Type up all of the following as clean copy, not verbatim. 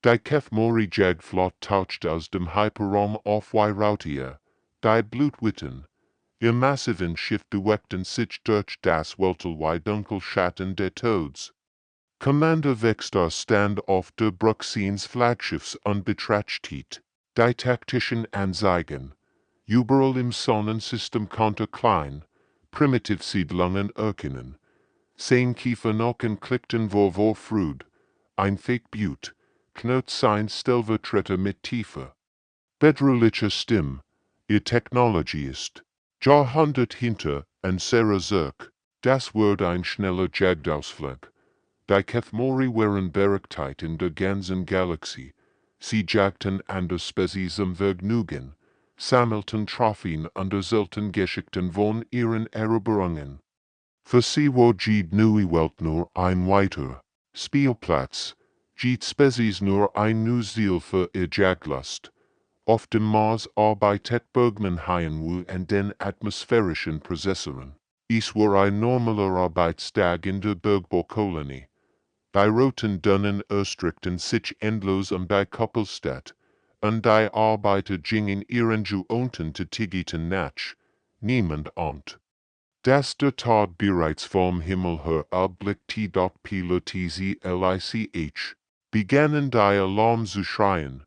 Die Kefmori jag flott taucht aus dem Hyperraum auf Routier, die Blutwitten, ihr massiven Schiff beweckten sich durch das Weltall dunkel Schatten der Toads. Commander Vextar stand auf der Bruxines Flaggschiffs unbetrachtet, die taktischen Anzeigen, überall im Sonnensystem konnte klein, Primitivsiedlungen erkennen, Seinkiefernocken klickten vor Früd, ein Fake-Butte, knurrt sein Stellvertreter mit tiefer, bedrohlicher Stimme, ihr Technology ist, Jahrhundert hinter, ein Sarah Zirk, das wird ein schneller Jagdausflug. Die Kefmori waren berechtigt in der ganzen Galaxie, sie jagten an der Spezies zum Vergnügen, sammelten Trophäen an der seltenen Geschichten von ihren Eroberungen. Für sie war die neue Welt nur ein weiter Spielplatz, die Spezies nur ein Nutzziel für ihr Jagdlust. Auf dem Mars arbeitet Bergman HFY an den atmosphärischen Prozessoren. Es war ein normaler Arbeitstag in der Bergbau-Kolonie. Die roten Dünnen erstreckten sich endlos die Koppelstadt, und die Arbeiter gingen ihren Unten tätigen nach. Niemand ahnt, dass der Tod bereits vom Himmel her erblickte, doch plötzlich begannen die Alarm zu schreien.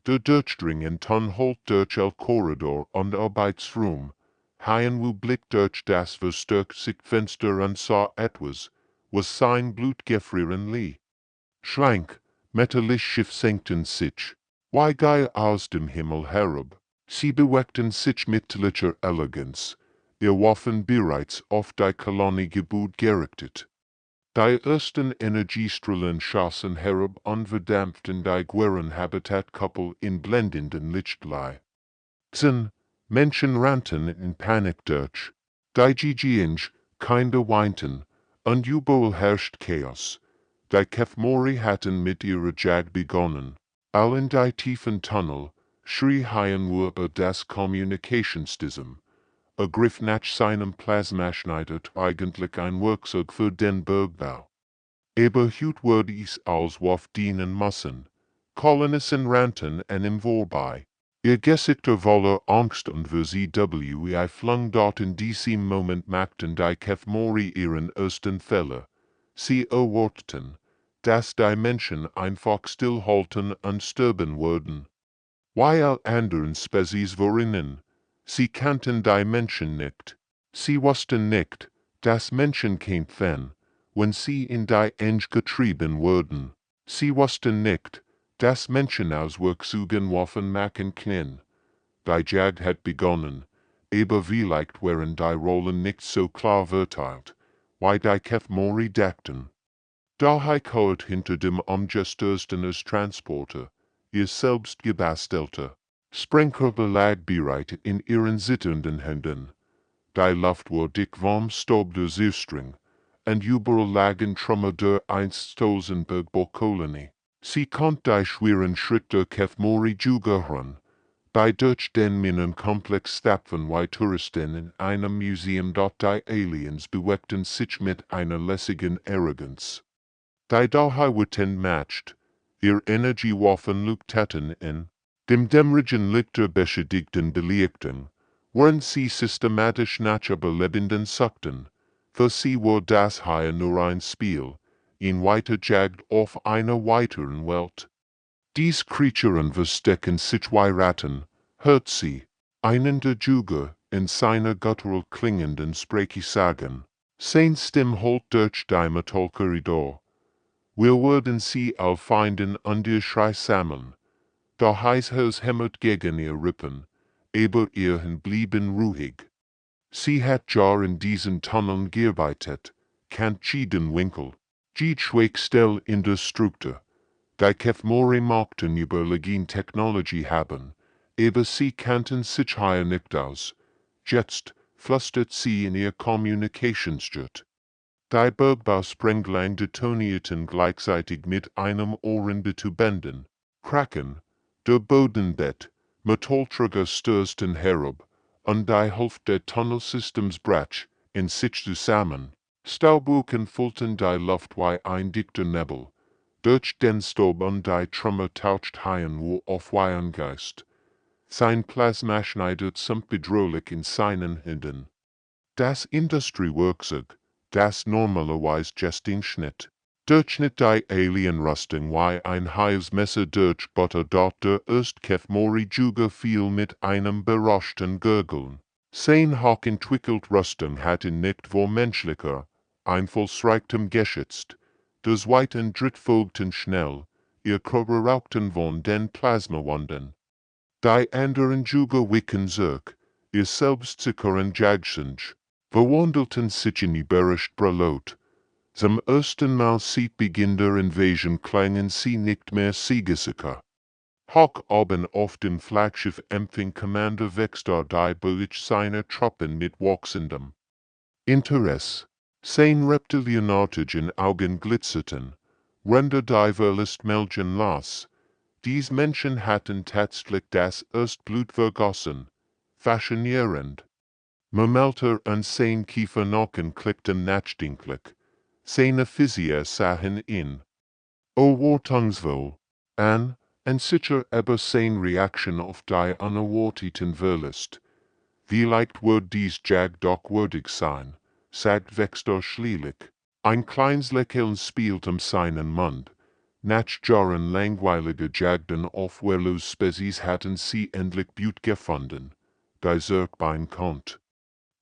Der Durchdringen holt durch el Korridor und Arbeitsraum. HFY blickt durch das verstärkte Fenster und sah etwas, was sein Blut gefrieren ließ. Schlank, metallisch Schiff senkten sich, wie Geier aus dem Himmel herab. Sie bewegten sich mit mittellicher Eleganz, ihr Waffen bereits auf die Koloniegebiet gerichtet. Die ersten Energiestrahlen schossen herab und verdampften die Guerin-Habitatkuppel in blendenden Lichtlei. Menschen rannten in Panik durch. Die Gigienge, Kinder weinten, und überall herrscht Chaos. Die Kefmori hatten mit ihrer Jagd begonnen. All in die tiefen Tunnel schrie HFY über das Kommunikationssystem. Griff nach seinem Plasmaschneidet eigentlich ein Werkzeug für den Bergbau. Aber heute würde es als Waffe dienen müssen. Kolonisten rannten an ihm vorbei. Ihr Gesichter voller Angst und VZWI flung dort in diesem Moment machten die Kefmori ihren ersten Fehler. Sie erwarteten, dass die Menschen einfach stillhalten und sterben würden. Wie all anderen Spezies waren, sie kannten die Menschen nicht. Sie wussten nicht, dass Menschen kämpfen, wenn sie in die Enge getrieben wurden. Sie wussten nicht, dass Menschen aus Werkzeugen Waffen machen können. Die Jagd hat begonnen, aber vielleicht waren die Rollen nicht so klar verteilt, wie die Kefmori dachten. Daher kauert hinter dem umgestoßenes Transporter, ihr selbst gebastelter Sprengkörper lag bereit in ihren zitternden Händen. Die Luft war dick vom Staub der Seestring, und überall lagen Trümmer der einstlosen Bergbau-Kolonie. Sie konnte die schweren Schritt der Kefmori hören, bei durch den Minenkomplex stapfen wie Touristen in einem Museum, dort die Aliens bewegten sich mit einer lässigen Arroganz. Die Dauerweiten matcht, ihr Energiewaffen leuchteten in dem dämmerigen Licht der beschädigten Beliebten, während sie systematisch nach Überlebenden suchten, für sie war das hier nur ein Spiel, in weiter Jagd auf einer weiteren Welt. Dies Kreaturen verstecken sich wie Ratten, hört sie, einen der Jüger in seiner guttural klingenden Sprache sagen. Sein Stimme holt durch die Metallkorridor. Wir werden sie all finden und ihr Schrei sammeln. Der Heißhaus hämmert gegen ihr Rippen, aber ihr blieben ruhig. Sie hat jar in diesen Tunneln gearbeitet, kennt jeden Winkel, jede Schwachstelle in der Struktur. Die Kefmori mochten überlegen Technologie haben, aber sie kannten sich hier nicht aus. Jetzt flüstert sie in ihr Kommunikationsjet. Die Bergbau-Sprenglein detonierten gleichzeitig mit einem ohrenbetäubenden Kraken. Der Bodenbett, Metallträger stürzten herab, und die Hälfte des Tunnelsystems brach in sich zusammen. Staubwolken füllten die Luft wie ein dichter Nebel. durch den Staub und die Trümmer taucht Haien wo auf Geist. Sein Plasma schneidet some bedrohlich in seinen Händen. Das Industriewerkzeug, das normalerweise Jesting Schnitt. Durch nicht die Alien-Rüstung wie ein Hives-Messer durch Butter dort der Östkef Mori Juga viel mit einem berauschchten Gurgeln. Sein Hawk entwickelt Rüstung hat ihn nicht wo menschlicher, einflussreichem geschützt. Das Weiten drittfolgten schnell, ihr Körper rauchten von den Plasmawanden. Die anderen Juga wicken zurück, ihr selbst sicheren Jagdsenj, verwandelten sich in überrascht Bralot. Zum ersten Mal seit Beginn der Invasion klangen sie nicht mehr siegesicher. Hawk oben auf dem Flaggschiff empfing Commander Vextar die Beute seiner Truppen mit wachsendem Interesse. Sein reptilienartigen Augen glitzerten, render die Verlust melden las. Dies Menschen hatten tatsächlich das Erstblut vergossen, faszinierend. Mamelter und sein Kiefernocken klickten nachdenklich. Seine Physier sahen in. O Wartungswohl, an, en sicher aber sein Reaction auf die unerwarteten Verlust. Vielleicht wird dies Jag doch würdig sein, sagt Vextar schließlich. Ein kleines Lächeln spielt seinen Mund. Nach Jahren langweiliger Jagden auf wehrlos Spezies hatten sie endlich Blut gefunden, die zurückbein konnte.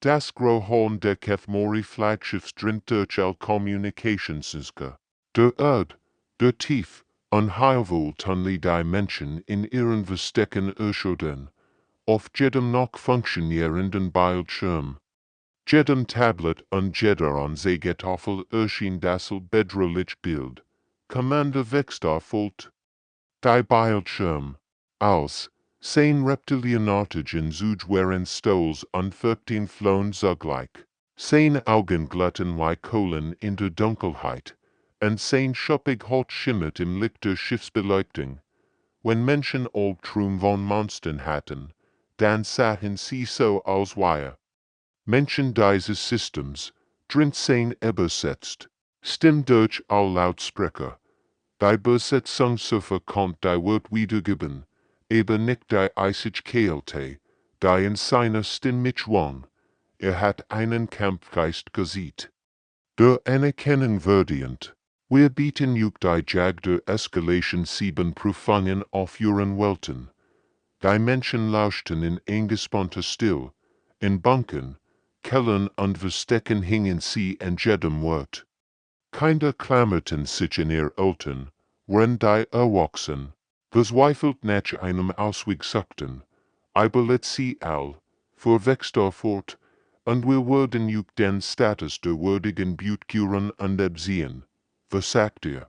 Das Grohorn der Kefmori Flaggschiffs dringt durch all Kommunikationssysteme. Der Erd, der Tief, unheilwohltunnelig die Menschen in ihren Verstecken erschüttern, auf jedem noch funktionierenden Bildschirm. Jedem Tablet und jeder Anzeigetafel erschien das bedrohliche Bild. Commander Vextar folgt. Die Bildschirm, als sein reptilienartigen Zugwaren Stols und 14 flohen zugleich. Sein Augen glatten wie Kohlen in der Dunkelheit, und sein schuppig Haut schimmert im Licht der Schiffsbeleuchtung. Wenn Menschen Albtraum von Monstern hatten, dann sahen sie so aus wie Menschen dieses Systems, drin sein übersetzt, Stimme durch all Lautsprecher. Die Besetzung so verkommt die wird wiedergeben, aber nicht die eisig Kälte, die in seiner Stimme mitschwang. Hat einen Kampfgeist gesieht. Der Anerkennung würdigend. Wir bieten euch die Jag der Escalation 7 Prüfungen auf ihren Welten. Die Menschen lauschten in angespannter Still, in Bunkern, Kellern und Verstecken hingen sie in jedem Wort. Kinder klammerten sich in ihr Eltern, wenn die Erwachsenen, verzweifelt nach einem Ausweg suchten, aber sie all, fuhr Vextar fort, und wir würden euch den Status der würdigen Butkuren und absehen, versagt ihr.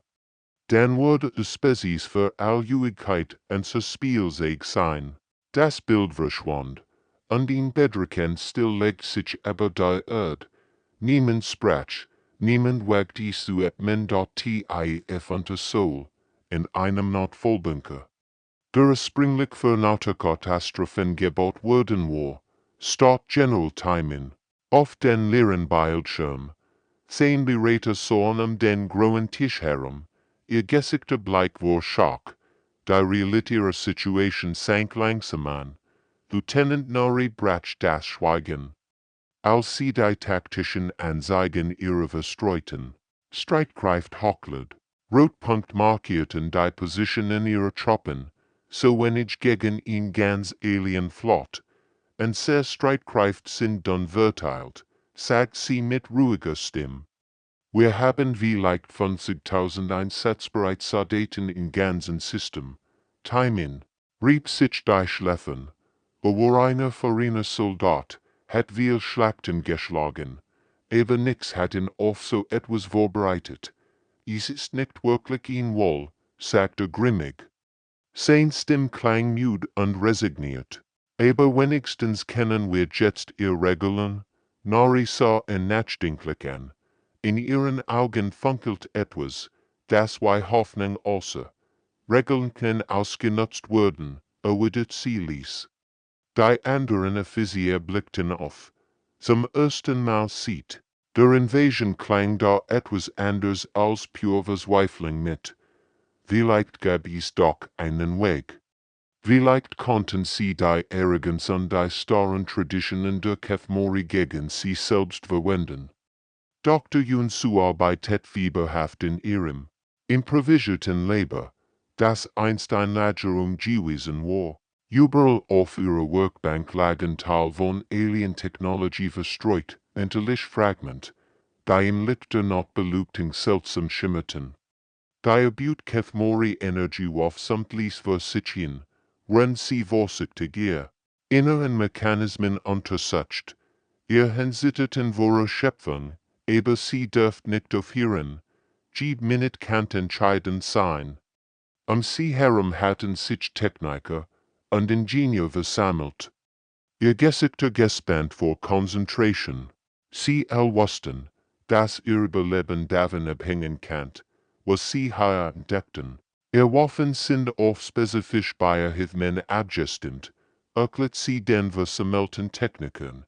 Dann würde es Spezies für Allewigkeit und so spielsig sein. Das Bild verschwand, und in Bedrecken still legt sich aber die Erd. Niemand sprach, niemand wagte zu atmen tief unter Sol, in einem Nordpolbunker. Der springlich für Naturkatastrophen gebot worden war, statt General Timing, auf den leeren Bildschirm. Sein Beräter sahen den grauen Tisch herum, ihr Gesichter bleich war Schock. Die realitäre Situation sank langsam an. Lieutenant Nori brach das Schweigen. Als sie die taktischen Anzeigen ihrer verstreuten, Streitkraft hockled, Rotpunkt markierten die Positionen ihrer Truppen, so wenig gegen ihn ganz alien flott, und sehr Streitkraft sind dann verteilt, sagt sie mit ruhiger Stimme. Wir haben vielleicht 50.000 einsatzbereit Soldaten im ganzen System. Timing, rieb sich die Schläfen, aber einer verriener Soldat hat wir Schlachten geschlagen, aber nix hat ihn auf so etwas vorbereitet. Es ist nicht wirklich ihn wohl, sagte grimmig. Sein Stimme klang müde und resigniert. Aber wenigstens kennen wir jetzt ihr Regeln. Nori sah ihn nachdenklich an. In ihren Augen funkelt etwas, das wie Hoffnung außer. Regeln können ausgenutzt werden, erwidert sie ließ. Die anderen Offizier blickten auf. Zum ersten Mal der Invasion klang da etwas anders als pure Verzweiflung mit. Vielleicht gab es doch einen Weg. Vielleicht konnten sie die Arroganz und die starren Traditionen der HFY gegen sie selbst verwenden. Dr. Jun Zuarbeitet fieberhaft in ihrem improvisierten Leben, das einst ein Lagerung gewesen war. Überall auf ihrer Workbank lagen Teil von Alien-Technologie verstreut, entlich Fragment, die im Licht der Nachtbeleuchtung seltsam schimmerten. Die Abut HFY Energie warf samtlich vor sich hin, wenn sie vorsichtig ihr inneren Mechanismen untersucht. Ihr Hensitterten wahre Schöpfung, aber sie dürft nicht aufhören, gib minit kann entscheidend sein. Sie herum hatten sich Techniker und Ingenieur versammelt. Ihr gesigter Gespannt vor Concentration. Sie wussten, dass ihr Überleben davon abhängen kann, was sie hier entdeckten. Ihr Waffen sind auf spezifisch bei HFY abgestimmt, erklärt sie den versammelten Technikern.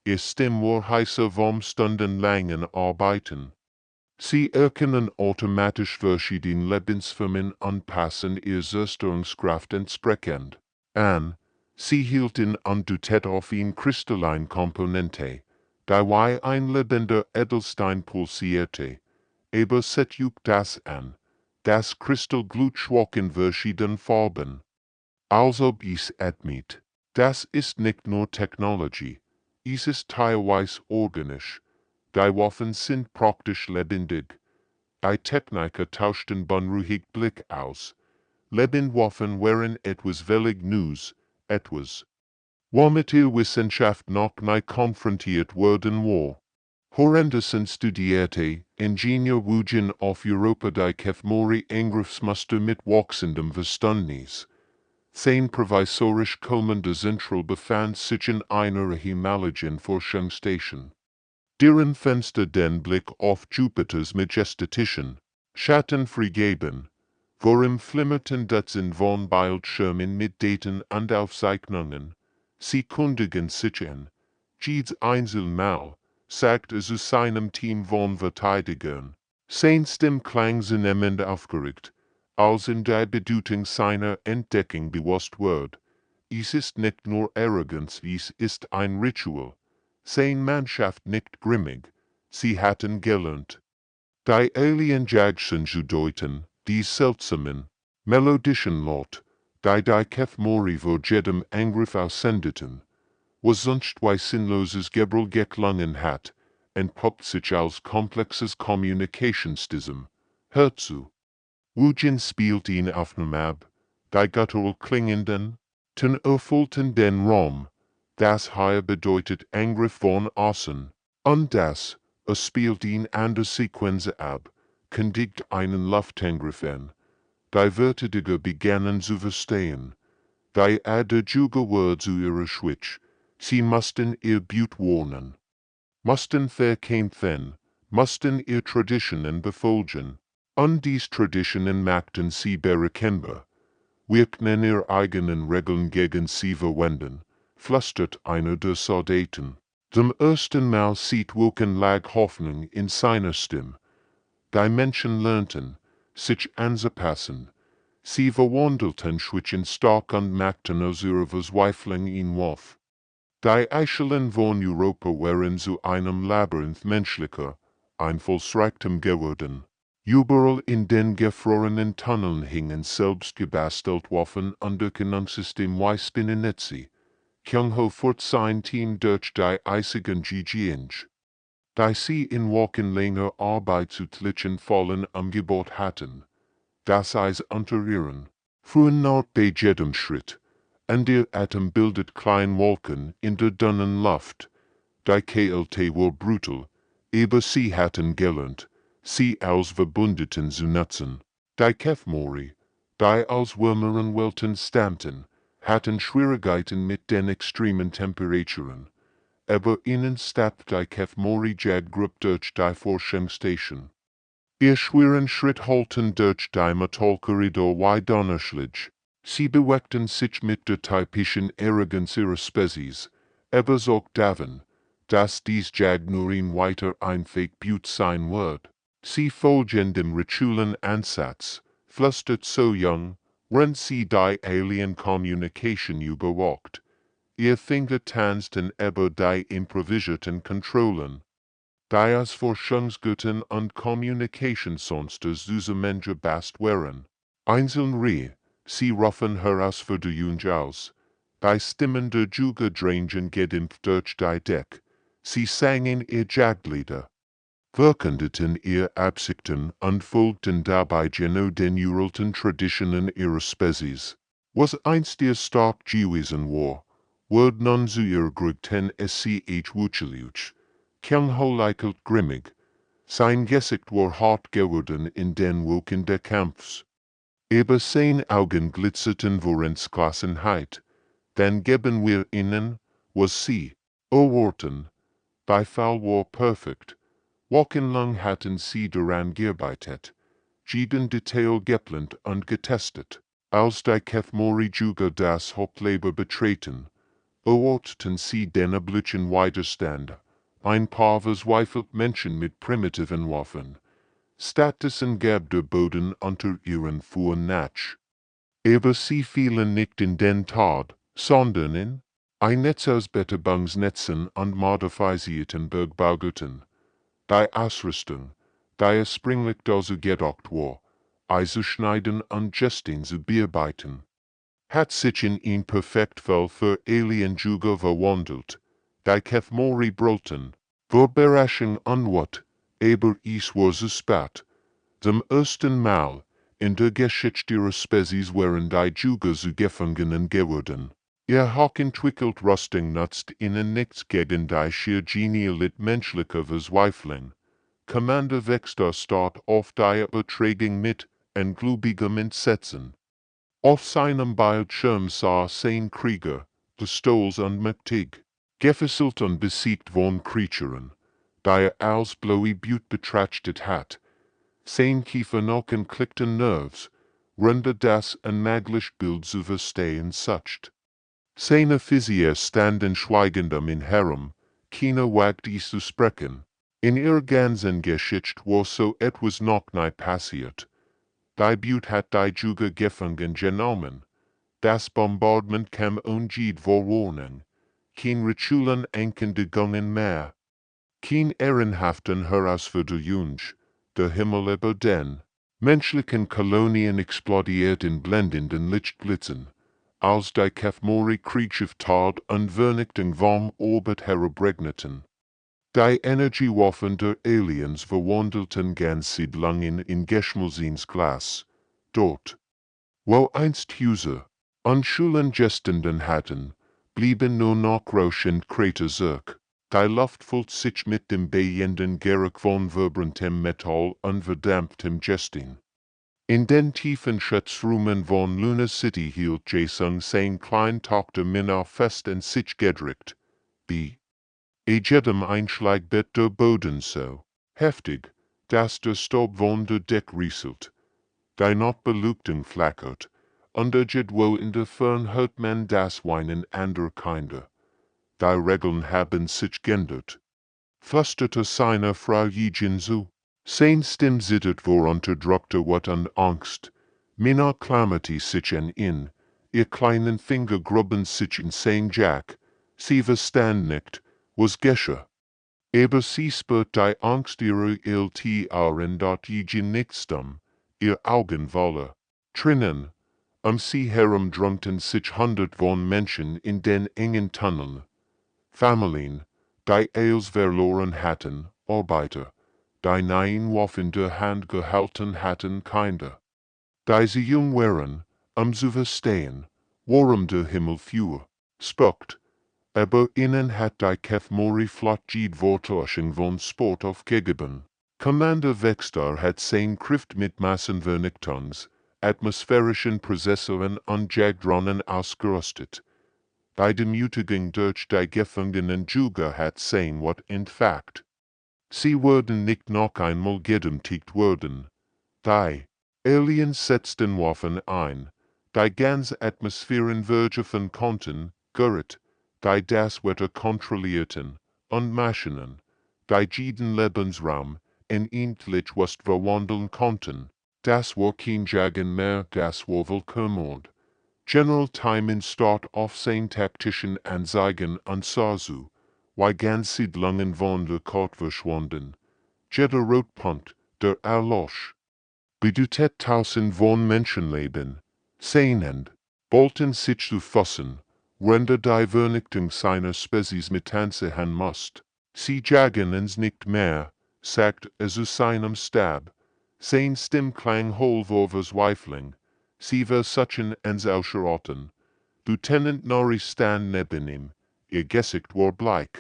Ihr Stimm war heißer vom stundenlangen Arbeiten. Sie erkennen automatisch verschiedene Lebensformen anpassen ihr Zerstörungskraft entsprechend an. Sie hielten Andutät auf eine kristallin Komponente, dabei ein lebender Edelstein pulsierte, aber setzte das an. Das Kristall glut schwach in verschiedenen Farben. Also bis admit. Das ist nicht nur Technologie, es ist teilweise organisch. Die Waffen sind praktisch lebendig. Die Techniker tauschten bunruhig Blick aus. Lebendwaffen waren etwas völlig Neues, etwas, womit die Wissenschaft noch nie konfrontiert worden war. Horrendosen studierte Ingenieur wujen auf Europa die HFY Angriffsmuster mit wachsendem Verständnis. Sein provisorisch kommende Zentral befand sich in einer himmlischen Forschungsstation. Deren Fenster den Blick auf Jupiters majestatischen Schatten freigeben, worin flimmerten Dutzend von Bildschirmen mit Daten und Aufzeichnungen. Sie kundigen sich an. Jedes Einzelmal sagt zu seinem Team von Verteidigern. Sein Stimm klang zunehmend aufgeregt, als in der Bedeutung seiner Entdeckung bewusst wird. Es ist nicht nur Arroganz, es ist ein Ritual. Sein Mannschaft nicht grimmig, sie hatten gelernt. Die Alien-Jagdchen zu deuten, die seltsamen, melodischen Laut, die HFY vor jedem Angriff aussendeten, was sonst wie sinnloses Gebrüll geklungen hat, entpuppt sich als komplexes Kommunikationssystem. Hört zu. Wujen spielt ihn Aufnahme ab, die guttural klingenden, ten erfüllten den Raum. Das hier bedeutet Angriff von außen. Und das, spielt ihn an der Sequenz ab, kündigt einen Luftangriff an. Die Verteidiger begannen zu verstehen. Die Adjuge war zu ihrer Schwitch. Sie mussten ihr But warnen. Mussten verkämpfen, mussten ihr Traditionen befolgen. Und dies Traditionen machten sie berechenbar. Wirkten ihr eigenen Regeln gegen sie verwenden, flüstert einer der Soldaten. Zum ersten Mal sieht Wilken lag Hoffnung in seiner Stimme. Die Menschen lernten, sich anzupassen. Sie verwandelten zwischen stark und machten aus ihrer Verzweiflung in Wolf. Die Eichelen von Europa waren zu einem Labyrinth menschlicher, einflussreichem geworden. Überall in den gefrorenen Tunneln hingen selbstgebastelt Waffen und Erkennungssystem wie Spinnennetze. Kyung-ho fort sein Team durch die eisigen GG-Inch. Die sie in Wochen länger Arbeit zu tlichen vollen Angebot hatten. Das Eis unter ihren frühen Nacht bei jedem Schritt. Und ihr Atem bildet kleine Wolken in der dünnen Luft. Die KLT war brutal, aber sie hatten gelernt, sie als Verbündeten zu nutzen. Die HFY, die als wärmeren Welten stammten, hatten Schwierigkeiten mit den extremen Temperaturen. Aber ihnen stappt die HFY-Gruppe durch die Forschungsstation. Ihr schweren Schritt holten durch die Metallkorridor wie Donnerschlag. Sie bewegten sich mit der typischen Arroganz ihrer Spezies, aber sorgt davon, dass dies Jag nur ein weiter ein Fake But sein wird. Sie folgen dem rituellen Ansatz, flüstert so young, wenn sie die Alien Communication überwacht. Ihr Finger tanzten über die improvisierten Kontrollen. Die Forschungsgüten und Kommunikationssonster süße Menschen bast wären. Einzeln sie rufen Herausforderung aus. Die Stimmen der Juga drangen gedämpft durch die Deck. Sie sangen ihr Jaglieder. Verkündeten ihr Absichten und folgten dabei genau den uralten Traditionen ihrer Spezies. Was einst ihr stark gewesen war, wird nun zu ihr Grügten sch wucheliuch. Kernholikelt grimmig. Sein Gesicht war hart geworden in den Wolken des Kampfs. Über sein Augen glitzerten vorens Gelassenheit. Dann geben wir ihnen, was sie erwarten. Die Fall war perfekt. Wochenlang hatten sie daran gearbeitet, jeden Detail geplant und getestet. Als die Kefmori Juga das Hauptleben betreten, erwarteten sie den üblichen Widerstand. Ein paar verzweifelt Menschen mit primitiven Waffen. Stattdessen gab der Boden unter ihren Füßen nach. Aber sie fielen nicht in den Tod, sondern in ein Netz aus Betäubungsnetzen und modifizierten Bergbaugütern. Die Ausrüstung, die ursprünglich dazu gedacht war, Eisen schneiden und Justin zu bearbeiten, hat sich in ein Perfektfall für Alien-Juga verwandelt. Die Kefmori brülten, vor Überraschung unwort, aber es war zu spät. Zum ersten Mal in der Geschichte ihrer Spezies waren die Juga zu Gefangenen geworden. Ihr hochentwickelt Rüstung nutzt ihnen nichts gegen die schier genialit menschliche Verzweiflung. Commander Wexter starrt auf die Übertragung mit ungläubigem Entsetzen. Auf seinem Bildschirm sah sein Krieger, gestohlen und mächtig, gefesselt und besiegt von Creaturen, die als bloße Beute betrachtet hat. Sein Kieferknochen klickten Nerves, rende das unmögliche Bild zu verstehen sucht. Seine Physiker standen schweigend um ihn herum, keiner wagt es zu sprechen. In ihrer ganzen Geschichte war so etwas noch nie passiert. Die Beute hat die Juga gefangen genommen. Das Bombardement kam ohne jede Vorwarnung. Kein Ritualen Ankündigungen mehr. Kein ehrenhaften Herausforderung. Der Himmel über den menschlichen Kolonien explodiert in blendenden Lichtblitzen, als die Kefmori Kriegsschiff tat und Vernichtung vom Orbit herabregneten. Die Energiewaffen der Aliens verwandelten ganz Siedlungen in geschmolzenes Glas. Dort, wo einst Häuser und Schulen gestanden hatten, blieben nur noch rauschend Krater zurück. Die Luft füllt sich mit dem bejenden Geruch von verbranntem Metall und verdampftem Justin. In den tiefen Schatzräumen von Luna City hielt Jason sein klein Tochter Minna fest und sich gedrückt. Bei jedem Einschlag bet der Boden so heftig, dass der Staub von der Deck rieselt. Die Nachtbeleuchtung flackert, und irgendwo in der Fern hört man das Weinen anderer Kinder. Die Regeln haben sich geändert. Flüsterte seine Frau Jägerin zu. Sein Stimme zittert vor unterdrückter Wut und Angst. Minna klammerte sich an ihn. Ihr kleinen Finger grubben sich in sein Jack. Sie verstand nicht, was geschehe. Aber sie spürt die Angst ihrer LTRen dort Jägerin nicht stumm. Ihr Augen voller Tränen. Sie herum drängten sich hundert von Menschen in den engen Tunneln. Familien, die alles verloren hatten, Arbeiter, die neuen Waffen der Hand gehalten hatten, Kinder. Die sie jung waren, zu verstehen, worum der Himmel fuhr, spuckt, aber ihnen hat die Kefmori flott jede Vortäuschung von Sport aufgegeben. Commander Wexter hat sein Kraft mit Massenvernichtungs, atmosphärischen Prozessoren und Jagdrohnen ausgerüstet. Die Demütigung durch die Gefangenen Juga hat sein Wort entfacht. Sie würden nicht noch einmal gedemütigt werden. Die Aliens setzten Waffen ein, die ganze Atmosphären vergiften konnten, Gerrit, die das Wetter kontrollierten, und Maschinen, die jeden Lebensraum in endlich was verwandeln konnten. das war kein Jagen mehr, das war Willkommord. General Timon start auf sein taktischen Anzeigen an Sasu, wie ganz Siedlungen von der Karte verschwunden. Jeder Rotpunkt, der Erlosch. Bedeutet tausend von Menschenleben. Sehnend, wollten sich zu fassen, render die Vernichtung seiner Spezies mit anzuhören musst. Sie jagen uns nicht mehr, sagt er zu seinem Stab. Sein Stimmklang hohl vor Verzweiflung. Sie versuchen uns auszurotten. Lieutenant Norris stand neben ihm, ihr Gesicht war bleich.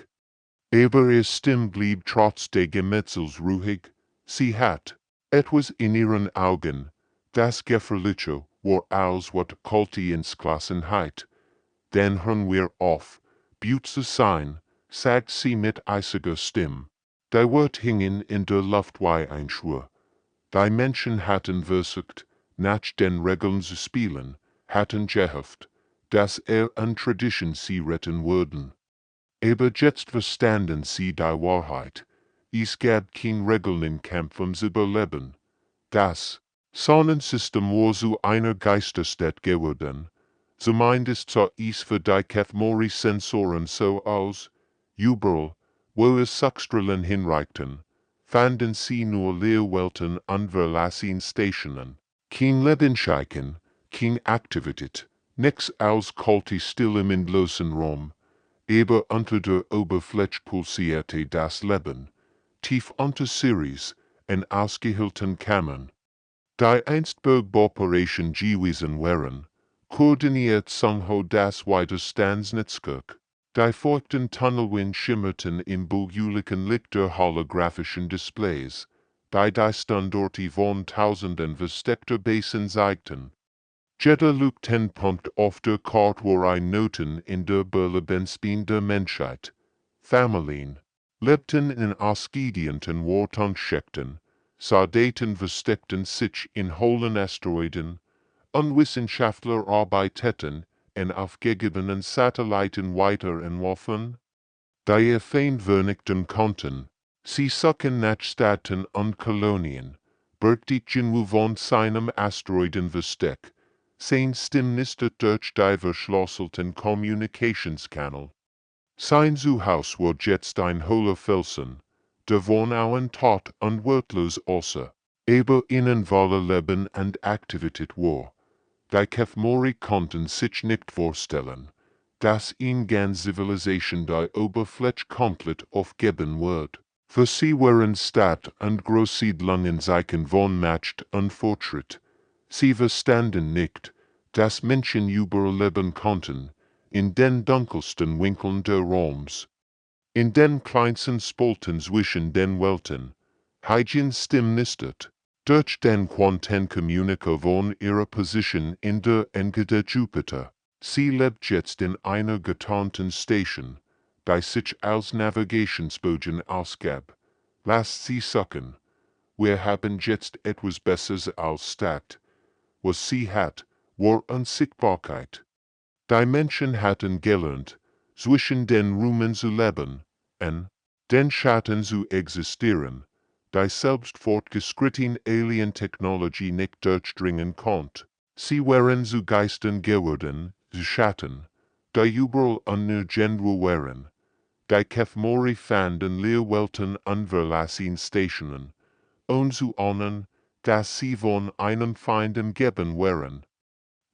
Aber ihr Stimme blieb trotz des Gemetzels ruhig. Sie hat etwas in ihren Augen, das Gefährliche war als wat Kulti ins Klassenheit. Den hören wir auf, Beaut zu sein, sagt sie mit eisiger Stimme. Die Wort hingen in der Luft wie ein Schwur. Die Menschen hatten versucht, nach den Regeln zu spielen, hatten gehofft, dass an Tradition sie retten würden. Aber jetzt verstanden sie die Wahrheit. Es gab kein Regeln im Kampf ums Überleben. Das Sonnensystem war zu einer Geisterstadt geworden. Zumindest sah es für die Kathmori-Sensoren so aus. Überall, wo es Suchstrahlen hinreichten, fanden sie nur Leerwelten an verlassenen Stationen. Kein Lebenszeichen, keine Aktivität, nichts als kalte Stille im endlosen Raum. Aber unter der Oberfläche pulsierte das Leben, tief unter Series, in ausgehielten Kammern. Die einst Bergboperation gewesen waren, koordiniert somehow das Widerstandsnetzwerk. Die feuchten Tunnelwind schimmerten im bulgulichen Licht der holographischen Displays, die Standorte von tausenden versteckter Basen zeigten. Jeder Luftpunkt auf der Karte war ein Noten in der Überlebensbahn der Menschheit. Familien lebten in ausgedehnten Wartungsschächten, Soldaten versteckten sich in hohlen Asteroiden, Unwissenschaftler arbeiteten in aufgegebenen Satelliten weiterentworfen, die ihr Feind vernichten konnten. Sie suchen nach Staaten und Kolonien, Bergdichten von seinem Asteroidenversteck. Sein Stimmnister durch die verschlosselten Communicationskanal. Sein Zuhause war jetzt ein hohler Felsen, der von allen tot und wortlos außer, aber innen voller Leben und Aktivität war. Die Kathmori konnten sich nicht vorstellen, dass in ganz Zivilisation die Oberfläche komplett aufgeben wird. Für sie waren Stadt und Großsiedlungen Zeichen von Macht und Fortschritt. Sie verstanden nicht, dass Menschen überleben konnten, in den dunkelsten Winkeln der Raums. In den kleinsten Spalten zwischen den Welten, Hygiene stimmnistert, durch den Quantenkommunikation ihrer Position in der Enge der Jupiter. Sie lebt jetzt in einer getarnten Station, die sich als Navigationsbogen ausgab. Lasst sie suchen. Wir haben jetzt etwas Besseres als Stadt. Was sie hat, war Unsichtbarkeit. Die Menschen hatten gelernt, zwischen den Rumen zu leben, und den Schatten zu existieren, die selbst fortgeschrittene Alien-Technologie nicht durchdringen konnte. Sie waren zu Geistern geworden, zu Schatten, die überall unerkennbar waren. Die Kathmori fanden Leerwelten an verlassenen Stationen, ohne zu ahnen, dass sie von einem Feind umgeben waren.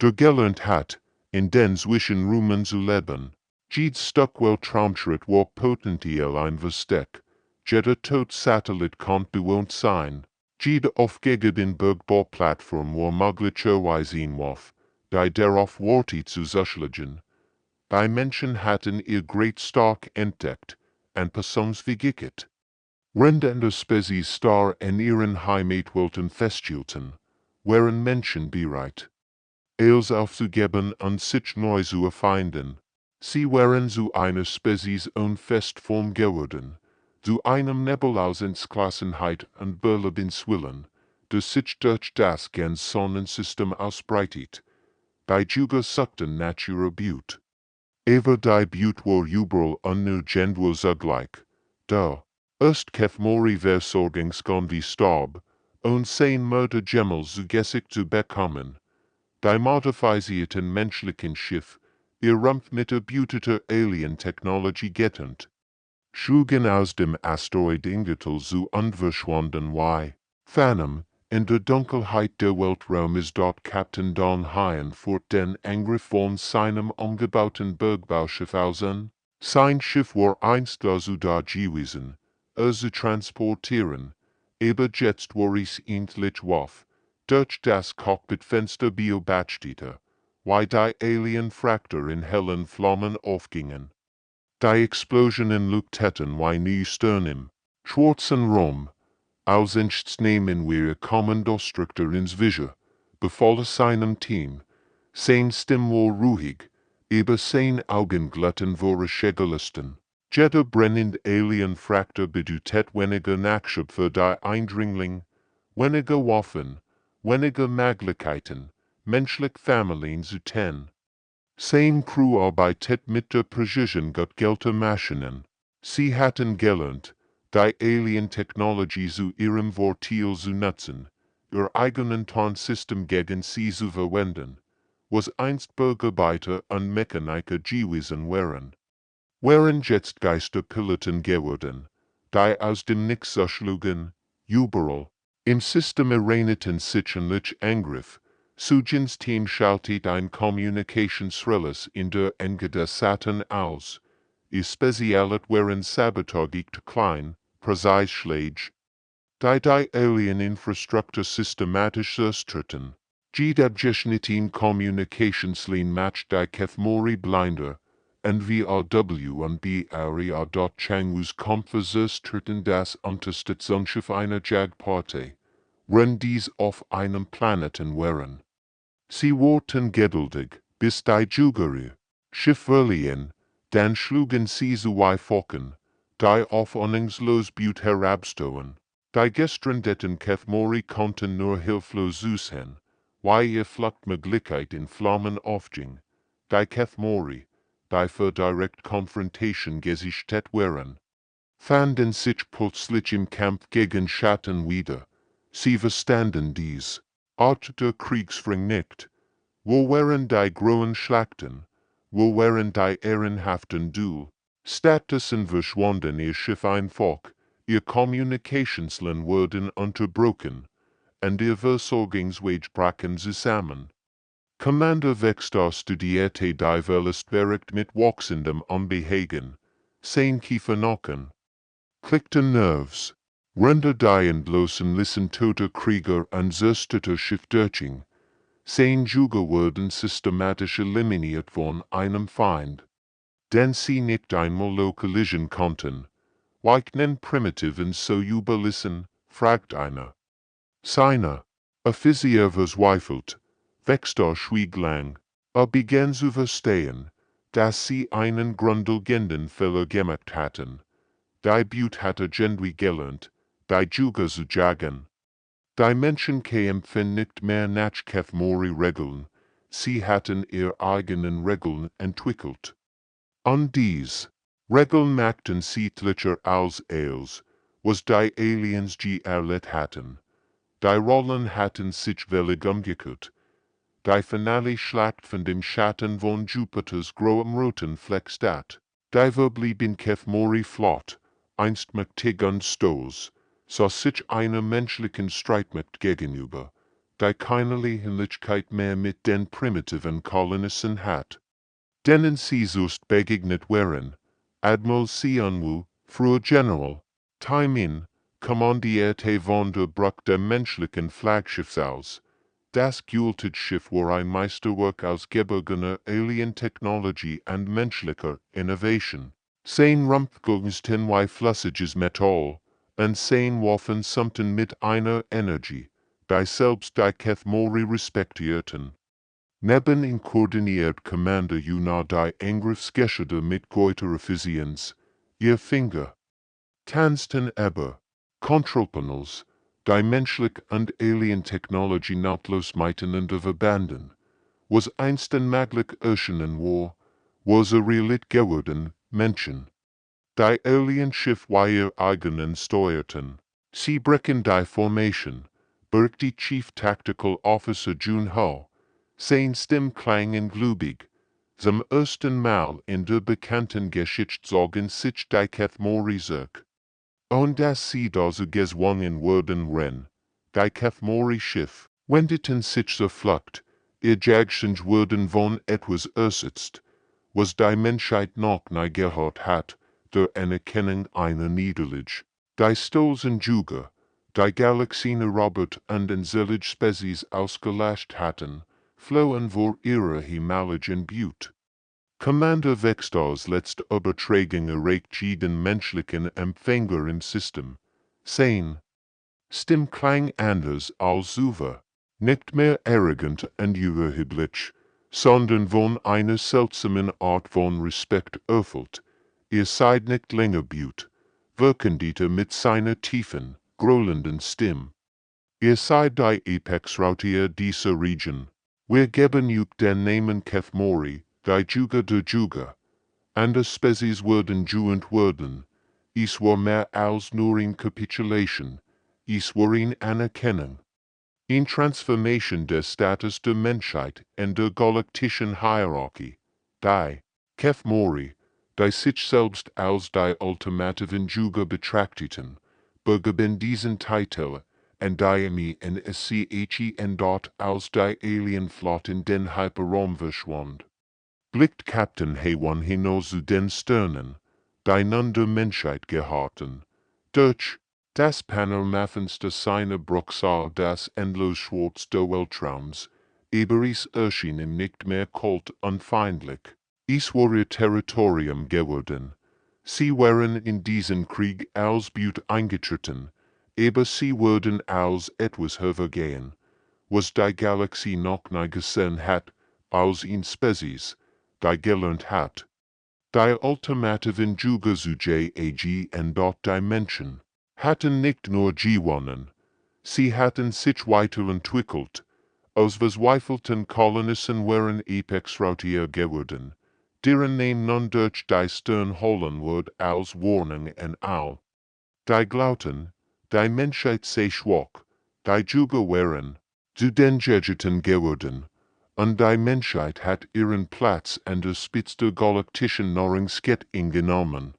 Der gelernt hat, in den Zwischenräumen zu leben. Jede Stück-Weltraumschritt war potentiell ein Versteck. Jeder Tod-Satellit konnte bewohnt sein. Jede aufgegebene Bergbauplattform war möglicherweise ein Wurf, die darauf wartete zu zerschlagen. Die Menschen hatten ihr Great Stark entdeckt, und personsfigiert. Rendende Spezies star in ihren Heimatwelten festhielten, waren Menschen bereit, els aufzugeben und sich neu zu erfinden. Sie waren zu einer Spezies unfestform geworden, zu einem Nebel aus Entschlossenheit und Überlebenswillen, der sich durch das ganze Sonnensystem ausbreitet. Die Jüger suchten nach ihrer Beaut. Aber die Beaut war überall unerkennbar zugleich. Da erst Kathmori Versorgungsgang starb, und sein Mörder Gemmel zu Gessig zu bekommen. Die modifizierten menschlichen Schiff, ihr Rumpf mit erbeuteter Alien-Technologie gettend. Schlugen aus dem Asteroidengürtel zu unverschwunden Phantom, in der Dunkelheit der Weltraum ist dort Captain Don Hyan fort den Angriff von seinem umgebauten Bergbauschiff aus an. Sein Schiff war einst dazu da gewesen, zu transportieren, aber jetzt war es endlich waff, durch das Cockpitfenster beobachtet, wie die Alien-Fraktur in hellen Flammen aufgingen. Die Explosionen leuchteten wie nüchtern im schwarzen Raum. Als ernst nehmen wir Kommandostruktur ins Visier, befahl seinem Team. Sein Stimme war ruhig, aber sein Augen glitten vor Schägelisten. Jeder brennende Alien-Fraktur bedeutet weniger Nachschub für die Eindringling, weniger Waffen, weniger Möglichkeiten, menschlich Familien zu ten. Sein Crew arbeitet mit der Präzision gottgelter Maschinen. Sie hatten gelernt, die Alien-Technologie zu ihrem Vorteil zu nutzen, ihr eigenen Tarnsystem gegen sie zu verwenden, was einst Bergarbeiter und Mechaniker gewesen wären. Wären jetzt Geisterpiloten geworden, die aus dem Nix erschlugen, überall, im System erreichten sicherlich Angriff, Sujins Team schaltet ein Kommunikationsrelais in der Engedesaten aus, speziellt wären Sabotage klein, präzise die Alien-Infrastruktur systematisch zerstörten. Die abgeschnittenen Kommunikationslinien matcht die Kethmori blinder, NVRW und BRER. Changus Kämpfe zerstörten das Unterstützungsschiff einer Jagdpartei, wenn dies auf einem Planeten wären. Sie warten geduldig, bis die Jugere Schiff verliehen, dann schlugen sie zwei Focken, die auf ahnungslos Butte herabstoßen. Die gestrandeten Kethmori konnten nur hilflos zusehen, weil ihr Fluchtmöglichkeit in Flammen aufging. Die Kethmori, die für direct Confrontation gesichtet wären, fanden sich plötzlich im Kampf gegen Schatten wieder. Sie verstanden dies Art der Kriegsführung nicht. Wo wären die großen Schlachten? Wo wären die ehrenhaften Duell? Stattdessen verschwanden ihr Schiff einfach, ihr Kommunikationslinien wurden unterbrochen, und ihr Versorgungswege brachen zusammen. Commander Vextar studierte die Welt mit wachsendem Unbehagen, sein Kiefernacken klickten Nerves, render die entlosen Listen toter Krieger und zerstörter Schiffdurching. Sein Juge wurden systematisch eliminiert von einem Feind, den sie nicht einmal lokalisieren konnten. Weichen Primitiven so überlassen, fragt einer. Seine Offizier verzweifelt, Vextar schwieg lang, begann zu verstehen, dass sie einen grundlegenden Fehler gemacht hatten. Die Butte hatte Gendry gelernt, die Juge zu jagen. Die Menschen kämpfen nicht mehr nach Kethmori-Regeln, sie hatten ihre eigenen Regeln entwickelt. Und dies Regeln machten sichtlicher als alles, was die Aliens erlebt hatten. Die Rollen hatten sich völlig umgekehrt. Die finale Schlacht von dem Schatten von Jupiters großem roten Fleck statt. Die verblieben Kethmori flott, einst mächtig und stolz, sah sich einer menschlichen Streitmacht gegenüber, die keinerlei Ähnlichkeit mehr mit den primitiven Kolonisten hat, denen sie sonst begegnet wären. Admiral Sionwu, früher General, Taimin, kommandierte von der Brücke der menschlichen Flaggschiffs aus. Das Gültig-Schiff war ein Meisterwerk aus geborgener Alien-Technologie und menschlicher Innovation. Sein Rumpf glänzten wie flüssiges Metall, und sein Waffen summten mit einer Energie, die selbst die Kethmori respektierten. Neben in koordiniert Commander Yuna die Angriffsgeschütze mit größter Effizienz, ihr Finger tanzten aber, Kontrollpanels, die menschlich und Alien-Technologie nahtlos miteinander verbanden, was einst unmöglich erschienen war, was Realität geworden, Menschen. Die Alien-Schiff war ihr eigenen steuerten. Sie brechen die Formation, Berg die Chief Tactical Officer Jun Ho, sein Stimmklang in Glubig, zum ersten Mal in der bekannten Geschichtssagen sich die Cathmori zurück. Und das sie da so gezwungen wurden ren, die Cathmori-Schiff, wendeten sich zur Flucht, ihr Jagdschens wurden von etwas ersetzt, was die Menschheit noch nie gehört hat, der Anerkennung einer Niederlage. Die Stolzen Juga, die Galaxien Robert und den Zelig Spezies ausgelöscht hatten, flohen vor ihrer himmlischen Butte. Commander Vextars letzte Übertragung erreicht jeden menschlichen Empfänger im System. Sein Stimmklang anders als zuvor, nicht mehr arrogant und überheblich, sondern von einer seltsamen Art von Respekt erfüllt. Ihr seid nicht länger Butte, wirkendite mit seiner tiefen, grollenden Stimme. Ihr seid die Apex-Rautier dieser Region. Wir geben euch den Namen Cathmori, die Juga der Juga. Andere Spezies werden juent werden. Es war mehr als nur in Capitulation. Es war in Anerkennung. In Transformation des Status der Menschheit in der galaktischen Hierarchie. Die Cathmori, die sich selbst als die ultimativen Juga betrachteten, begeben diesen Titel, und die mir in SCHE dort als die Alienflotte in den Hyperraum verschwand. Blickt Captain Haywan hinaus zu den Sternen, die nun der Menschheit gehörten. Durch das Panoramafenster seiner Bruchsal das endlos Schwarz der Weltraums, aber es erschien ihm nicht mehr kalt und feindlich. Es war ihr Territorium geworden. Sie waren in diesen Krieg als Butte eingetreten, aber sie würden als etwas höher gehen, was die Galaxie noch nie gesehen hat, als in Spezies, die gelernt hat. Die ultimativen Juga zu JAG und dort die Menschen hatten nicht nur gewonnen, sie hatten sich weiterentwickelt, aus verzweifelten Kolonisten waren Apex-Rautier geworden, deren Name nun durch die Stern holen wird als Warnung und all. Die glaubten, die Menschheit sei schwach, die Juga waren zu den Jageten geworden, und die Menschheit hat ihren Platz an der Spitze der galaktischen Nahrungskette eingenommen.